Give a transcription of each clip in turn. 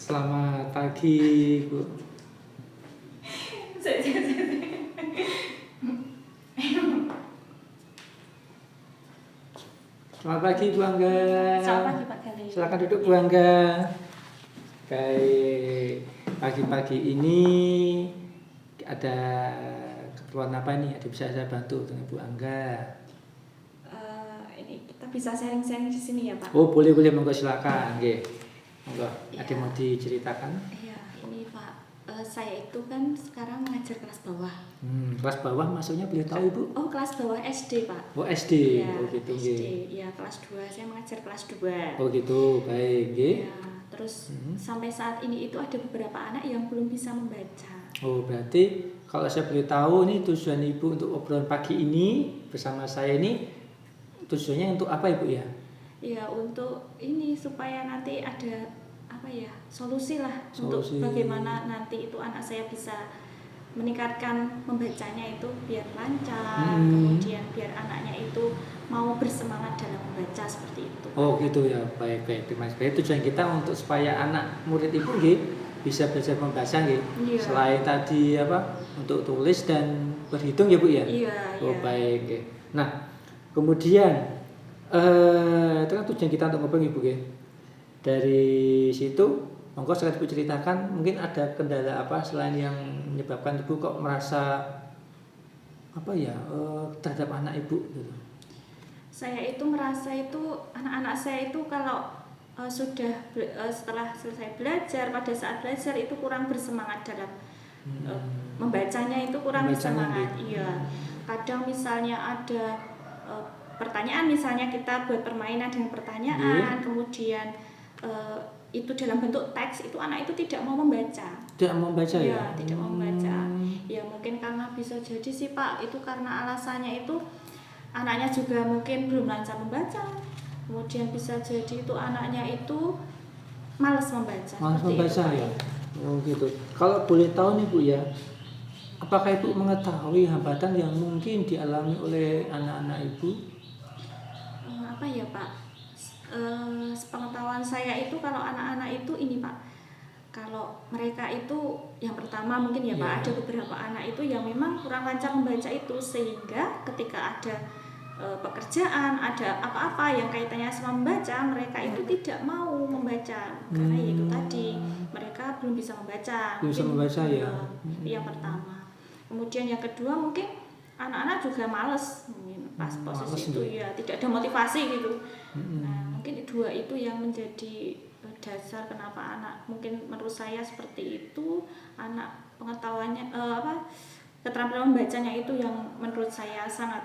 Selamat pagi, Bu. Selamat pagi, Bu Angga. Selamat pagi, Pak Gali. Silakan duduk, Bu Angga. Baik, pagi-pagi ini ada keperluan apa nih? Ada bisa saya bantu dengan Bu Angga? Ini kita bisa sharing-sharing di sini ya, Pak. Oh, boleh, monggo silakan. Oke. Monggo, ada yang mau diceritakan? Iya, ini Pak. Saya itu kan sekarang mengajar kelas bawah. Kelas bawah maksudnya boleh tahu, Ibu? Oh, kelas bawah SD, Pak. Oh, SD. Ya, Oh, gitu, SD. Ya, kelas 2. Saya mengajar kelas 2. Oh, gitu. Baik, nggih. Ya, terus sampai saat ini itu ada beberapa anak yang belum bisa membaca. Oh, berarti kalau saya boleh tahu nih tujuan Ibu untuk obrolan pagi ini bersama saya ini tujuannya untuk apa, Ibu ya? Ya, untuk ini supaya nanti ada apa ya, solusi lah Solusi. untuk bagaimana nanti itu anak saya bisa meningkatkan membacanya itu biar lancar, kemudian biar anaknya itu mau bersemangat dalam membaca seperti itu. Oh, gitu ya. Baik. Terima kasih. Tujuan kita untuk supaya anak murid Ibu nggih bisa belajar membaca nggih. Iya. Selain tadi apa? Untuk tulis dan berhitung ya, Bu ya? Iya, Oh, iya. baik nggih. Nah, kemudian itu kan tujuan kita untuk ngobrol Ibu nggih. Dari situ monggo saya Ibu ceritakan mungkin ada kendala apa selain yang menyebabkan Ibu kok merasa apa ya terhadap anak Ibu gitu. Saya itu merasa itu anak-anak saya itu kalau setelah selesai belajar, pada saat belajar itu kurang bersemangat dalam membacanya, itu kurang bersemangat. Gitu. Iya. Kadang misalnya ada pertanyaan, misalnya kita buat permainan dengan pertanyaan, kemudian itu dalam bentuk teks, itu anak itu tidak mau membaca. Tidak mau membaca ya? Ya, tidak mau membaca. Ya mungkin karena bisa jadi sih Pak, itu karena alasannya itu anaknya juga mungkin belum lancar membaca. Kemudian bisa jadi itu anaknya itu malas membaca. Malas membaca ya? Oh gitu. Kalau boleh tahu nih Bu ya, apakah Ibu mengetahui hambatan yang mungkin dialami oleh anak-anak Ibu? Apa ya Pak? Sepengetahuan saya itu kalau anak-anak itu ini Pak, kalau mereka itu yang pertama mungkin ya Pak, ada beberapa anak itu yang memang kurang lancar membaca itu, sehingga ketika ada pekerjaan, ada apa-apa yang kaitannya sama membaca, mereka itu tidak mau membaca karena ya itu tadi mereka belum bisa membaca. Belum bisa membaca ya. Yang pertama. Kemudian yang kedua mungkin anak-anak juga males pas posisi itu ya, tidak ada motivasi gitu. Nah, mungkin dua itu yang menjadi dasar kenapa anak, mungkin menurut saya seperti itu, anak pengetahuannya keterampilan membacanya itu yang menurut saya sangat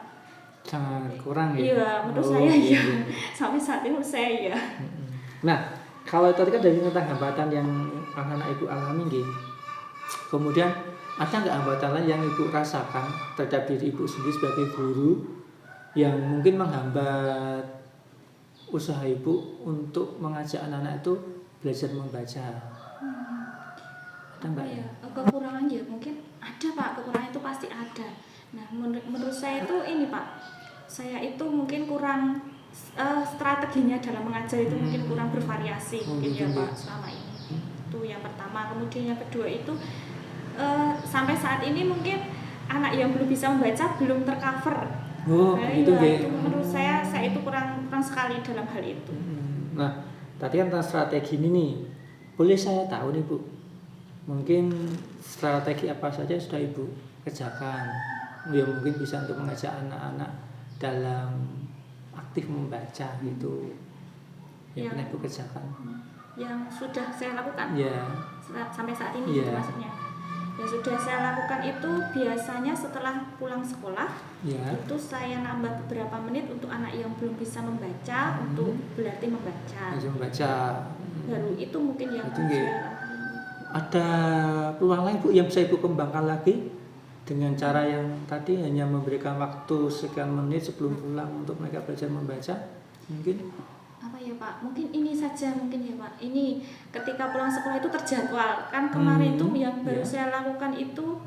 kurang ya? Iya, menurut saya iya. Sampai saat ini menurut saya iya. Nah, kalau tadi kan dari tentang hambatan yang anak-anak Ibu alami nggih. Kemudian ada nggak hambatan lain yang Ibu rasakan terhadap diri Ibu sendiri sebagai guru yang mungkin menghambat usaha Ibu untuk mengajak anak-anak itu belajar membaca? Ada nggak ya? Kekurangan ya mungkin ada Pak, kekurangan itu pasti ada. Nah, menurut saya itu ini Pak, saya itu mungkin kurang strateginya dalam mengajar itu mungkin kurang bervariasi mungkin ya Pak selama ini. Itu yang pertama. Kemudian yang kedua itu sampai saat ini mungkin anak yang belum bisa membaca belum tercover. Oh, gitu ya. Itu menurut saya itu kurang sekali dalam hal itu. Nah, tadi kan tentang strategi ini nih. Boleh saya tahu nih Bu, mungkin strategi apa saja yang sudah Ibu kerjakan yang mungkin bisa untuk mengajak anak-anak dalam aktif membaca gitu, yang pernah Ibu kerjakan? Yang sudah saya lakukan sampai saat ini itu maksudnya. Yang sudah saya lakukan itu biasanya setelah pulang sekolah itu saya nambah beberapa menit untuk anak yang belum bisa membaca untuk berlatih membaca. Baru itu mungkin yang ada peluang lain Bu yang bisa Ibu kembangkan lagi dengan cara yang tadi hanya memberikan waktu sekian menit sebelum pulang untuk mereka belajar membaca mungkin? Apa ya Pak, mungkin ini saja mungkin ya Pak, ini ketika pulang sekolah itu terjadwal kan, kemarin itu yang baru saya lakukan itu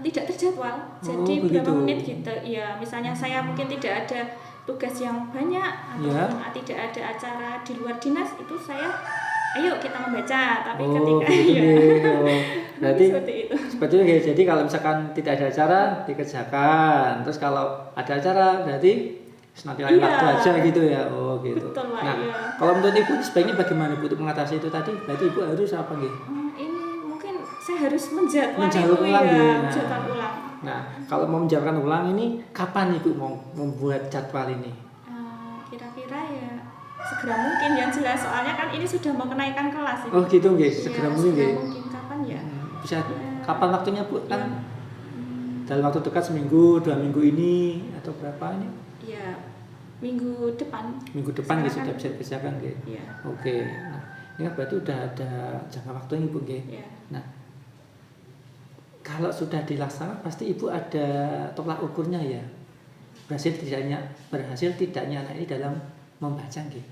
tidak terjadwal, jadi berapa menit gitu ya, misalnya saya mungkin tidak ada tugas yang banyak atau tidak ada acara di luar dinas, itu saya ayo kita membaca, tapi Oh, ketika gitu ya nggih. Oh, berarti seperti itu. seperti itu nggih. Jadi kalau misalkan tidak ada acara dikerjakan. Terus kalau ada acara berarti nanti lain Iya. waktu aja gitu ya. Oh, gitu. Betul, Pak, Nah, iya. kalau menurut Ibu sebaiknya bagaimana Bu untuk mengatasi itu tadi? Berarti Ibu harus apa nggih? Ini mungkin saya harus menjadwal Menjadwal itu ulang, ya, ya. menjadwal ulang. Nah, kalau mau menjadwalkan ulang ini kapan Ibu mau membuat jadwal ini? Kira-kira ya segera mungkin yang jelas, soalnya kan ini sudah mau kenaikan kelas ini. Oh, gitu nggih. Iya, Segera mungkin segera nggih. mungkin kapan ya? Bisa Ya. kapan waktunya Bu? Kan Ya. dalam waktu dekat seminggu, 2 minggu ini atau berapa ini? Ya, minggu depan. Minggu depan nggih Sekarang sudah bisa dikerjakan nggih. Ya. Oke. Nah, ini kan berarti udah ada jangka waktunya Bu nggih. Ya. Nah, kalau sudah dilaksanakan pasti Ibu ada tolak ukurnya ya. Berhasil tidaknya anak ini dalam membaca nggih.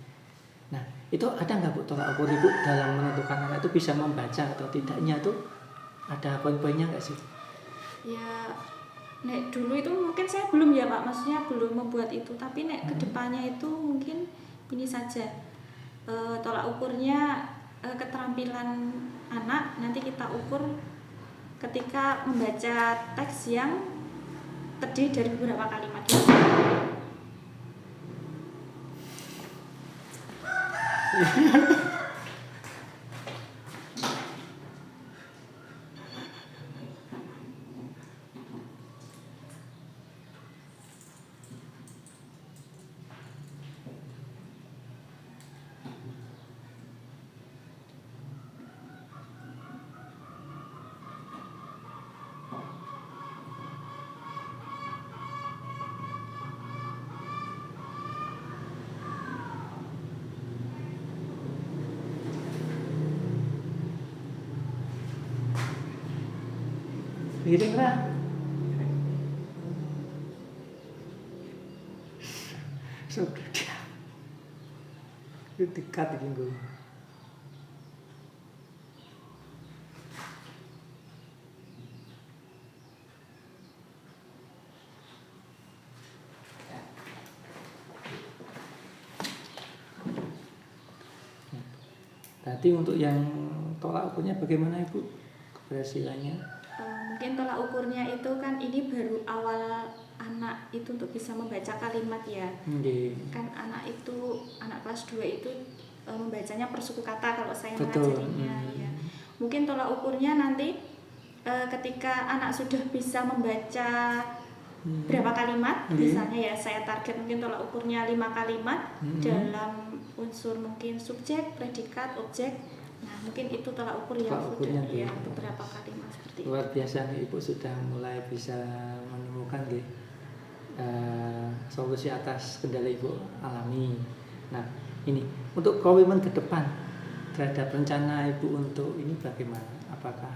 Nah, itu ada nggak Bu tolak ukur Ibu dalam menentukan anak itu bisa membaca atau tidaknya tuh ada poin-poinnya nggak sih? Ya, nek dulu itu mungkin saya belum ya Pak, maksudnya belum membuat itu, tapi nek kedepannya itu mungkin ini saja. Tolak ukurnya keterampilan anak nanti kita ukur ketika membaca teks yang terdiri dari beberapa kalimat. Miring lah. Sudah dia. Itu dekat iki nggo. Tadi untuk yang tolak ukurnya bagaimana Ibu keberhasilannya? Mungkin tolak ukurnya itu kan ini baru awal anak itu untuk bisa membaca kalimat ya. Nggih. Kan anak itu, anak kelas 2 itu membacanya per suku kata kalau saya Betul. mengajarinya ya. Mungkin tolak ukurnya nanti ketika anak sudah bisa membaca berapa kalimat, misalnya ya saya target mungkin tolak ukurnya 5 kalimat dalam unsur mungkin subjek, predikat, objek. Nah, mungkin itu tolak ukur yang sudah ya beberapa kalimat seperti itu. Luar biasa nih Ibu sudah mulai bisa menemukan nggih solusi atas kendala Ibu alami. Nah, ini untuk komitmen ke depan terhadap rencana Ibu untuk ini bagaimana? Apakah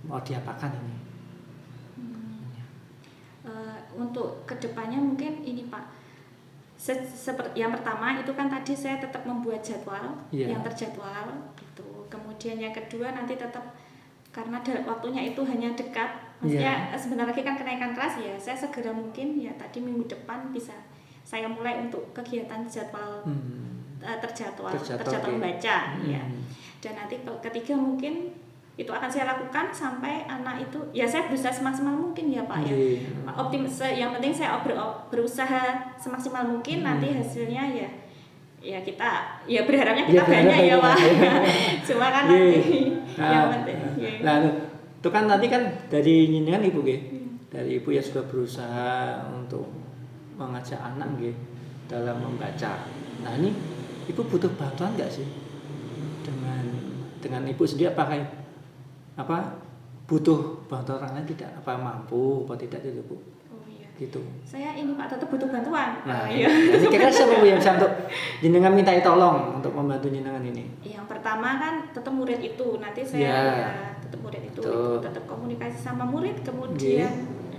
mau diapakan ini? Untuk kedepannya mungkin ini Pak, seperti yang pertama itu kan tadi saya tetap membuat jadwal yang terjadwal itu. Kemudian yang kedua nanti tetap karena waktunya itu hanya dekat, maksudnya sebentar lagi kan kenaikan kelas ya, saya segera mungkin ya tadi minggu depan bisa saya mulai untuk kegiatan jadwal terjadwal membaca ya. Dan nanti ketiga mungkin itu akan saya lakukan sampai anak itu ya saya berusaha semaksimal mungkin ya Pak ya. Yang penting saya berusaha semaksimal mungkin, nanti hasilnya ya kita ya berharapnya kita banyak ya Pak. Cuma kan nanti yang penting. Nah, itu kan nanti kan dari nyingan Ibu nggih. Dari Ibu ya sudah berusaha untuk mengajak anak nggih dalam membaca. Nah, ini Ibu butuh bantuan enggak sih? Dengan Ibu sendiri apakah butuh bantuan orang lain tidak, apa mampu apa tidak itu Bu? Oh iya. Gitu. Saya ini Pak tetap butuh bantuan. Nah, jadi kira-kira siapa Bu yang bisa untuk jenengan mintai tolong untuk membantu jenengan ini? Yang pertama kan tetap murid itu, nanti saya tetap murid itu tetap komunikasi sama murid, kemudian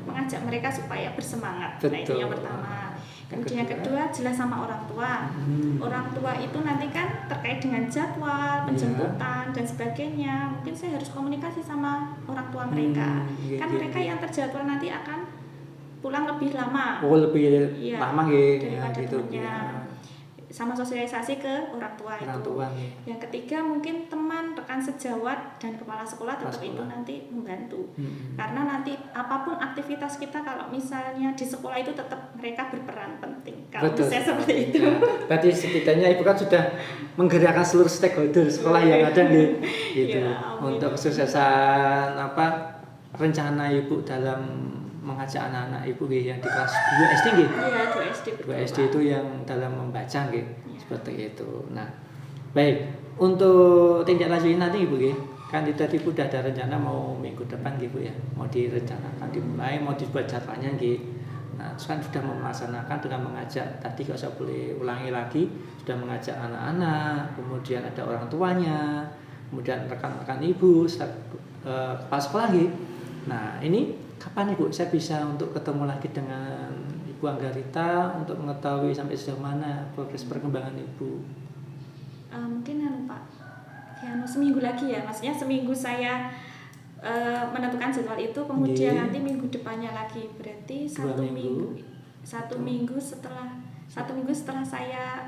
mengajak mereka supaya bersemangat. Nah, itu yang pertama. Kemudian yang kedua jelas sama orang tua. Orang tua itu nanti kan terkait dengan jadwal, penjemputan dan sebagainya. Mungkin saya harus komunikasi sama orang tua mereka. Kan mereka yang terjadwal nanti akan pulang lebih lama. Oh, lebih lama nggih. Daripada gitu. temannya. sama sosialisasi ke orang tua Orang itu. tua nih. Yang ketiga mungkin teman, rekan sejawat dan kepala sekolah tetap itu Sekolah. nanti membantu. Hmm. Karena nanti apapun aktivitas kita kalau misalnya di sekolah itu tetap mereka berperan penting. Kalau Betul. saya seperti itu. Ya, tadi setidaknya ibu kan sudah menggerakkan seluruh stakeholder sekolah yang ada nih, gitu, Ya, amin. untuk kesuksesan rencana ibu dalam mengajak anak-anak ibu nggih yang di kelas 2 SD nggih. Iya, 2 SD. 2 SD itu yang dalam membaca nggih. Ya. Seperti itu. Nah, baik. Untuk tindak lanjutnya nanti ibu nggih. Kan tadi ibu udah ada rencana mau minggu depan gitu ya. Mau direncanakan dimulai, mau dibuat jadwalnya nggih. Nah, terus kan sudah melaksanakan dengan mengajak, tadi kalau saya boleh ulangi lagi, sudah mengajak anak-anak, kemudian ada orang tuanya, kemudian rekan-rekan ibu, kepala sekolah nggih. Nah, ini kapan Ibu saya bisa untuk ketemu lagi dengan Ibu Anggarita untuk mengetahui sampai sejauh mana progres perkembangan Ibu? Mungkin Pak, ya seminggu lagi ya, maksudnya seminggu saya menentukan jadwal itu, kemudian nanti minggu depannya lagi, berarti satu minggu setelah saya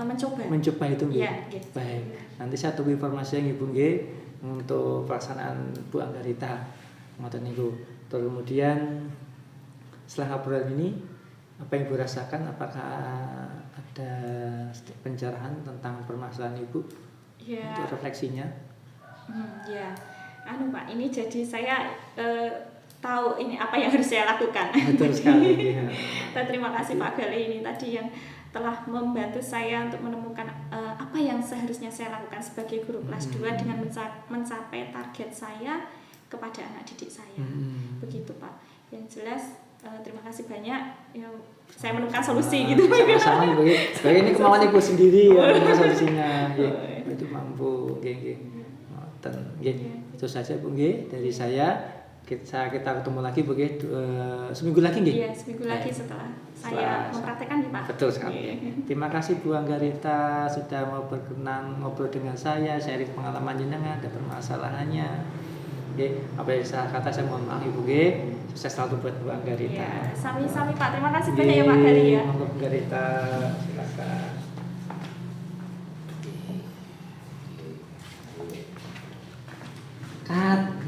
mencoba itu nggih. Ya, gitu. Baik, nanti saya tunggu informasi yang Ibu nggih untuk pelaksanaan Bu Anggarita. Ngoten niku. Terus kemudian setelah obrolan ini apa yang Ibu rasakan, apakah ada pencerahan tentang permasalahan Ibu ya. untuk refleksinya? Ya, Pak, ini jadi saya tahu ini apa yang harus saya lakukan. Betul sekali. Ya. Dan terima kasih Pak Gali ini tadi yang telah membantu saya untuk menemukan apa yang seharusnya saya lakukan sebagai guru kelas 2 dengan mencapai target saya kepada anak didik saya. Begitu Pak. Yang jelas terima kasih banyak yang saya menemukan solusi gitu. Sama-sama Ibu. Ini kemauan Ibu sendiri ya menemukan solusinya. Itu mampu nggih. Ngoten nggih. Itu saja Bu nggih dari saya. Kita ketemu lagi Bu nggih seminggu lagi nggih. Iya, seminggu lagi setelah saya mempraktekkan nih Pak. Betul sekali. Terima kasih Bu Anggarita sudah mau berkenan ngobrol dengan saya, sharing pengalaman jenengan dan permasalahannya. Oke, apa yang saya kata saya mohon maaf Ibu nggih. Sukses selalu buat Bu Anggarita. Ya, sami-sami Pak. Terima kasih banyak ya Pak Gali ya. Bu Anggarita, silakan. Cut.